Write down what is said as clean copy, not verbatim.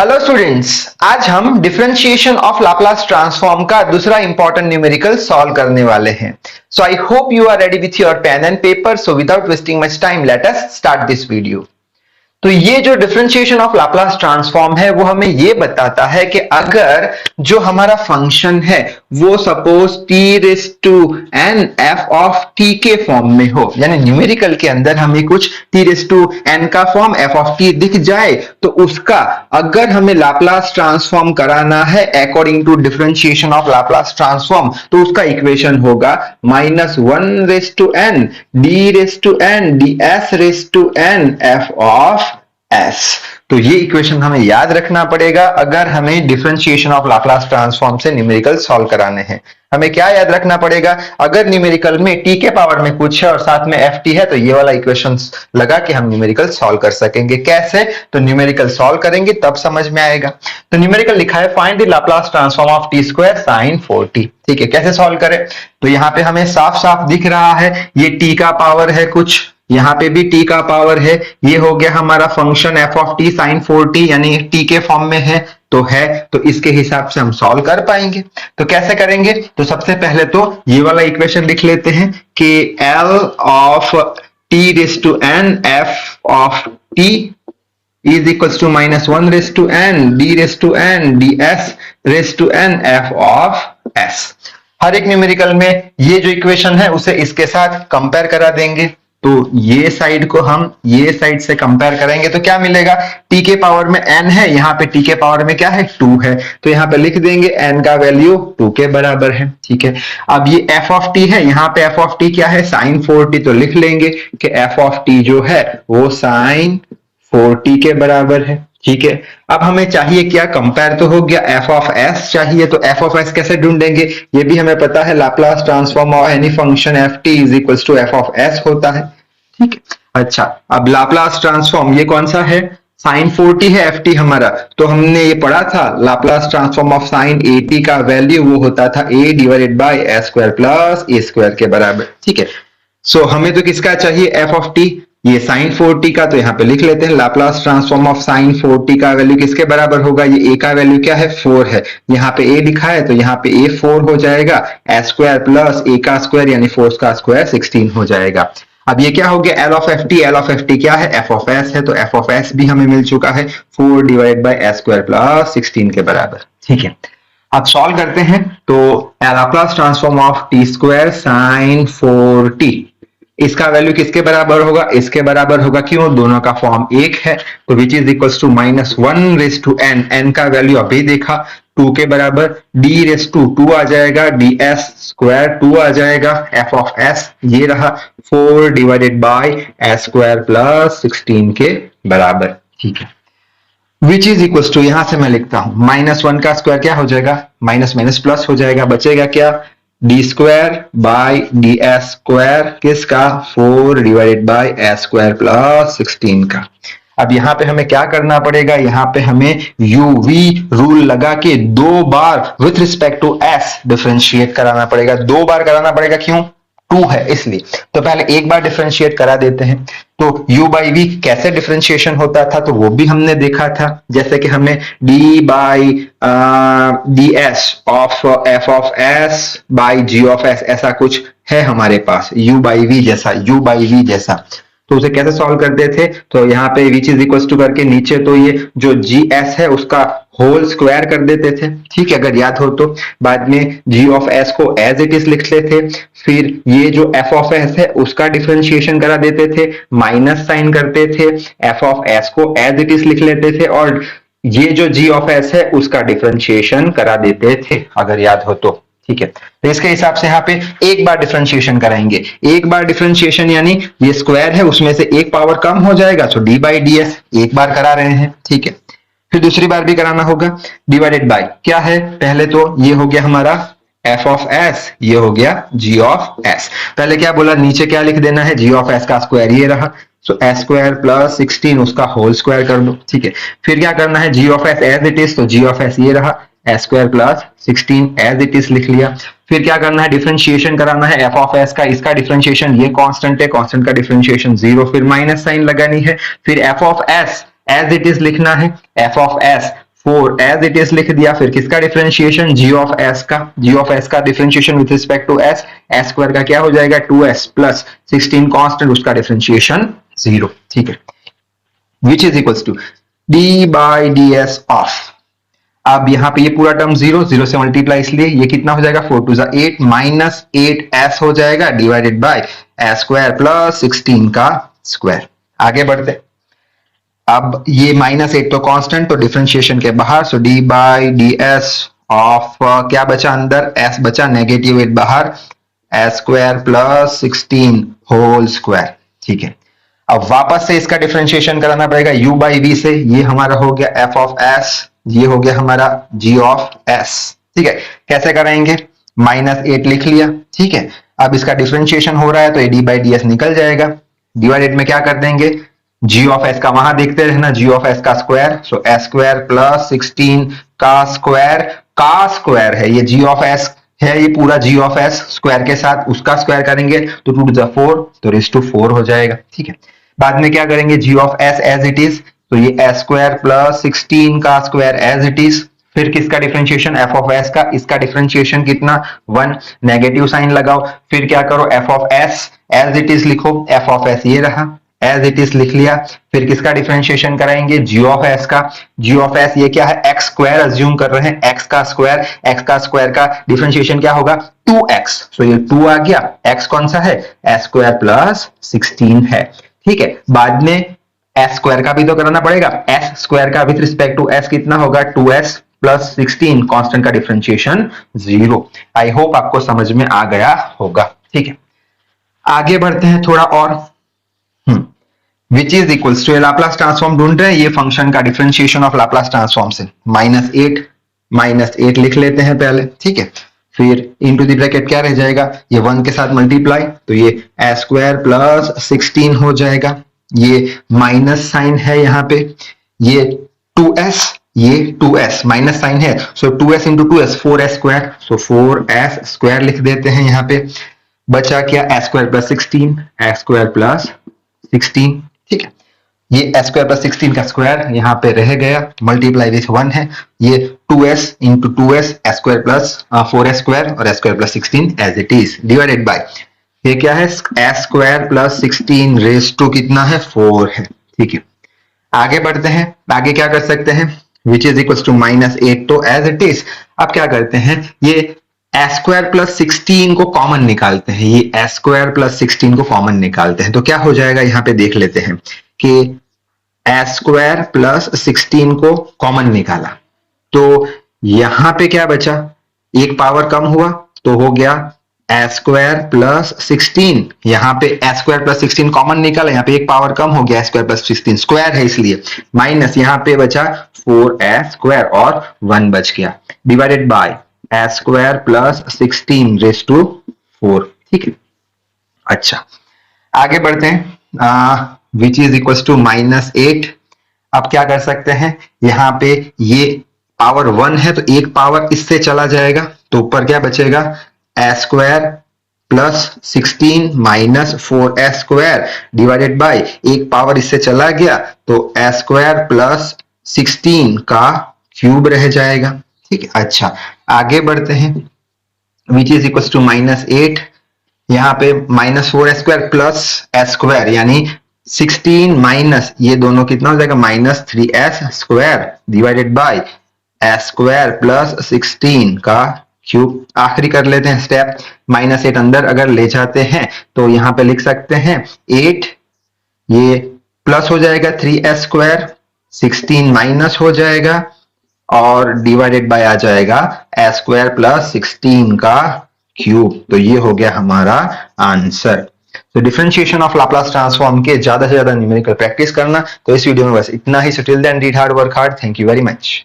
Hello students, आज हम differentiation of Laplace transform का दूसरा इंपॉर्टेंट न्यूमेरिकल सॉल्व करने वाले हैं। So I hope you are ready with your pen and paper. So without wasting much time let us start this video. तो ये जो डिफरेंशिएशन ऑफ लाप्लास ट्रांसफॉर्म है वो हमें ये बताता है कि अगर जो हमारा फंक्शन है वो suppose t raise to n f of t के फॉर्म में हो, यानी न्यूमेरिकल के अंदर हमें कुछ टी रेज़ टू एन का फॉर्म एफ ऑफ टी दिख जाए, तो उसका अगर हमें लाप्लास ट्रांसफॉर्म कराना है according to differentiation of Laplace transform, तो उसका इक्वेशन होगा -1 d raise to n d s raise to n f of s. तो ये इक्वेशन हमें याद रखना पड़ेगा अगर हमें डिफरेंशिएशन ऑफ लाप्लास ट्रांसफॉर्म से न्यूमेरिकल सॉल्व कराने हैं। हमें क्या याद रखना पड़ेगा, अगर न्यूमेरिकल में टी के पावर में कुछ है और साथ में एफ टी है, तो ये वाला इक्वेशन लगा के हम न्यूमेरिकल सॉल्व कर सकेंगे। कैसे? तो न्यूमेरिकल सॉल्व करेंगे तब समझ में आएगा। तो न्यूमेरिकल लिखा है find the Laplace transform of T square sine 4t। ठीक है, कैसे सॉल्व करें? तो यहाँ पे हमें साफ साफ दिख रहा है ये टी का पावर है कुछ, यहाँ पे भी t का पावर है, ये हो गया हमारा function f of t sin 4t, यानी t के फॉर्म में है तो इसके हिसाब से हम सॉल्व कर पाएंगे। तो कैसे करेंगे? तो सबसे पहले तो ये वाला इक्वेशन लिख लेते हैं कि L of t raise to n f of t is equals to -1 raise to n d raise to n ds raise to n f of s। हर एक न्यूमेरिकल में ये जो इक्वेशन है उसे इसके साथ कंपेयर करा देंगे। तो ये साइड को हम ये साइड से कंपेयर करेंगे तो क्या मिलेगा, t के पावर में n है, यहाँ पे t के पावर में क्या है 2 है, तो यहाँ पे लिख देंगे n का वैल्यू 2 के बराबर है। ठीक है, अब ये f ऑफ t है, यहाँ पे f ऑफ t क्या है sin 4t, तो लिख लेंगे कि f ऑफ t जो है वो sin 4t के बराबर है। ठीक है, अब हमें चाहिए क्या, कंपेयर तो हो गया, f ऑफ s चाहिए, तो f ऑफ s कैसे ढूंढेंगे? ये भी हमें पता है, Laplace transform of any function f t is equals to f of s होता है। ठीक है, अच्छा अब लाप्लास ट्रांसफॉर्म ये कौन सा है, sin 4t है f t हमारा, तो हमने ये पढ़ा था Laplace transform of sin at का वैल्यू वो होता था a divided by s square plus a square के बराबर। ठीक है, सो हमें तो किसका चाहिए, f ऑफ t, ये sin 4t का, तो यहाँ पे लिख लेते हैं Laplace transform of sin 4t का वैल्यू किसके बराबर होगा, ये a का वैल्यू क्या है 4 है, यहाँ पे a लिखा है तो यहाँ पे a 4 हो जाएगा, s स्क्वायर प्लस a का स्क्वायर यानी 4 का स्क्वायर 16 हो जाएगा। अब ये क्या हो गया, L of F T, L of F T क्या है, f ऑफ s है, तो f ऑफ s भी हमें मिल चुका है 4 divide by s square plus 16 के बराबर। ठीक है, अब सॉल्व करते हैं। तो Laplace transform of T square sine 4t, इसका वैल्यू किसके बराबर होगा, इसके बराबर होगा, क्यों, दोनों का फॉर्म एक है, तो which is equals to -1 raise to n, n का वैल्यू अभी देखा 2 के बराबर, d रेज़ टू 2 आ जाएगा, ds स्क्वायर 2 आ जाएगा, f ऑफ s ये रहा 4 divided by s square plus 16 के बराबर। ठीक है, विच इज इक्वल्स टू, यहां से मैं लिखता हूं -1 का स्क्वायर क्या हो जाएगा, माइनस माइनस प्लस हो जाएगा, बचेगा क्या, D square by d S square किसका, 4 divided by S square plus 16 का। अब यहाँ पे हमें क्या करना पड़ेगा, यहाँ पे हमें यूवी रूल लगा के 2 बार with respect to s differentiate कराना पड़ेगा, 2 बार कराना पड़ेगा, क्यों, 2 है इसलिए, तो पहले एक बार डिफरेंशिएट करा देते हैं। तो u बाई वी कैसे डिफरेंशिएशन होता था, तो वो भी हमने देखा था, जैसे कि हमें d by d s of f of s by g of s, ऐसा कुछ है हमारे पास u बाई वी जैसा, तो उसे कैसे सॉल्व करते थे, तो यहाँ पे विच इज इक्वल टू करके नीचे तो ये जो जी एस है उसका होल स्क्वायर कर देते थे। ठीक है, अगर याद हो तो बाद में जी ऑफ एस को एज इट इज लिख लेते, फिर ये जो एफ ऑफ एस है उसका डिफरेंशिएशन करा देते थे, माइनस साइन करते थे, एफ ऑफ एस को एज इट इज लिख लेते थे, और ये जो जी ऑफ एस है उसका डिफरेंशिएशन करा देते थे, अगर याद हो तो। ठीक है, तो इसके हिसाब से यहाँ पे एक बार डिफरेंशिएशन कराएंगे, एक बार डिफरेंशिएशन यानी ये स्क्वायर है उसमें से एक पावर कम हो जाएगा, तो डी बाई डी एस एक बार करा रहे हैं। ठीक है, फिर दूसरी बार भी कराना होगा, डिवाइडेड बाय क्या है, पहले तो ये हो गया हमारा f ऑफ s, ये हो गया g ऑफ s, पहले क्या बोला, नीचे क्या लिख देना है, g ऑफ s का स्क्वायर ये रहा, सो s स्क्वायर प्लस 16 उसका होल स्क्वायर कर दो। ठीक है, फिर क्या करना है, g of s as it is, तो g ऑफ s ये रहा, s square plus 16 as it is लिख लिया। फिर क्या करना है, डिफरेंशिएशन कराना है f ऑफ s का, इसका डिफरेंशिएशन, ये कांस्टेंट है, कांस्टेंट का डिफरेंशिएशन 0, फिर माइनस साइन लगानी है, फिर f of s as it is लिखना है, f of s 4 as it is लिख दिया। फिर किसका डिफरेंशिएशन, जी ऑफ एस का, जी ऑफ एस का differentiation with respect to s, s square का क्या हो जाएगा 2s प्लस 16 कांस्टेंट, उसका डिफरेंशिएशन 0, ठीक है, which is equals to d by d s of, अब यहां पे ये पूरा टर्म 0 से मल्टीप्लाई, इसलिए ये कितना हो जाएगा 4 2 8 माइनस 8s हो जाएगा divided by S square plus 16 का स्क्वायर। आगे बढ़ते, अब ये -8 तो कांस्टेंट, तो डिफरेंशिएशन के बाहर, so d by d s of क्या बचा अंदर, एस बचा, नेगेटिव 8 बाहर, s square plus 16 whole square, ठीक है। अब वापस से इसका डिफरेंशिएशन कराना पड़ेगा u बाई v से, ये हमारा हो गया f ऑफ s, ये हो गया हमारा g ऑफ s, ठीक है। कैसे कराएंगे, -8 लिख लिया, ठीक है। अब इसका डिफरेंशिएशन हो रहा है तो ये d बाई डी एस निकल जाएगा, डिवाइडेड में क्या कर देंगे, g ऑफ s का वहां देखते रहना, g ऑफ s का स्क्वायर, सो s स्क्वायर प्लस 16 का स्क्वायर है, ये g ऑफ s है, ये पूरा g ऑफ s स्क्वायर के साथ उसका स्क्वायर करेंगे तो 2 टू 4 तो रेज़ टू 4 हो जाएगा, ठीक है। बाद में क्या करेंगे, g of s as it is, तो ये s स्क्वायर प्लस 16 का स्क्वायर एज इट इज, फिर किसका डिफरेंशिएशन, f ऑफ s का, इसका डिफरेंशिएशन कितना 1, नेगेटिव साइन लगाओ, फिर क्या करो f of s as it is लिखो, f ऑफ s ये रहा एज इट इज लिख लिया, फिर किसका डिफरेंशिएशन कराएंगे, g ऑफ s का, g ऑफ s ये क्या है x स्क्वायर अज्यूम कर रहे हैं, x का स्क्वायर का डिफरेंशिएशन क्या होगा 2x, सो ये 2 आ गया, x कौन सा है s स्क्वायर प्लस 16 है, ठीक है। बाद में s स्क्वायर का भी तो कराना पड़ेगा, s स्क्वायर का विथ रिस्पेक्ट टू s कितना होगा 2s प्लस 16, कांस्टेंट का डिफरेंशिएशन 0। आई होप आपको समझ में आ गया होगा, ठीक है। आगे बढ़ते हैं थोड़ा और, which is equals to, Laplace transform ढूंढ रहे हैं, ये फंक्शन का डिफरेंशिएशन ऑफ लाप्लास ट्रांसफॉर्म से, -8 लिख लेते हैं पहले, ठीक है। फिर इनटू द ब्रैकेट क्या रह जाएगा, ये 1 के साथ मल्टीप्लाई, तो ये s स्क्वायर प्लस 16 हो जाएगा, ये माइनस साइन है यहाँ पे, ये 2s माइनस साइन है, so 2s into 2s 4s square, so 4s square लिख देते हैं यहाँ पे, बचा क्या s square plus 16, s square plus 16, ठीक है। ये s स्क्वायर प्लस 16 का स्क्वायर यहाँ पे रह गया, मल्टीप्लाई विथ 1 है, ये 2s into 2s s square plus 4s square और s square plus 16 as it is, divided by ये क्या है s square plus 16 raise to कितना है 4 है, ठीक है। आगे बढ़ते हैं, आगे क्या कर सकते हैं, विच इज इक्वल टू -8 तो एज इट इज, अब क्या करते हैं, ये s स्क्वायर प्लस 16 को कॉमन निकालते हैं, ये s स्क्वायर प्लस 16 को कॉमन निकालते हैं, तो क्या हो जाएगा यहाँ पे देख लेते हैं कि s स्क्वायर प्लस 16 को कॉमन निकाला, तो यहां पे क्या बचा, एक पावर कम हुआ तो हो गया s स्क्वायर प्लस 16, यहाँ पे s स्क्वायर प्लस 16 कॉमन निकाला, यहाँ पे एक पावर कम हो गया, s स्क्वायर प्लस 16 स्क्वायर है इसलिए, माइनस यहाँ पे बचा 4s स्क्वायर और 1 बच गया, divided by s square plus 16 raise to 4, ठीक है। अच्छा आगे बढ़ते हैं, विच इज इक्वल टू -8, अब क्या कर सकते हैं, यहाँ पे ये पावर 1 है तो एक पावर इससे चला जाएगा, तो ऊपर क्या बचेगा s square plus 16 minus 4s square divided by एक पावर इससे चला गया तो s स्क्वायर प्लस 16 का क्यूब रह जाएगा, ठीक है। अच्छा आगे बढ़ते हैं, विच इज इक्वल टू -8, यहाँ पे -4s square plus s square यानी 16 माइनस ये दोनों कितना हो जाएगा -3s square divided by s square plus 16 का क्यूब। आखिरी कर लेते हैं स्टेप, -8 अंदर अगर ले जाते हैं तो यहाँ पे लिख सकते हैं 8, ये प्लस हो जाएगा 3s स्क्वायर, 16 माइनस हो जाएगा और डिवाइडेड बाय आ जाएगा s स्क्वायर प्लस 16 का क्यूब, तो ये हो गया हमारा आंसर। तो डिफरेंशिएशन ऑफ लाप्लास ट्रांसफॉर्म के ज्यादा से ज्यादा न्यूमेरिकल प्रैक्टिस करना, तो इस वीडियो में बस इतना ही। So till then read hard, work hard, thank you very much.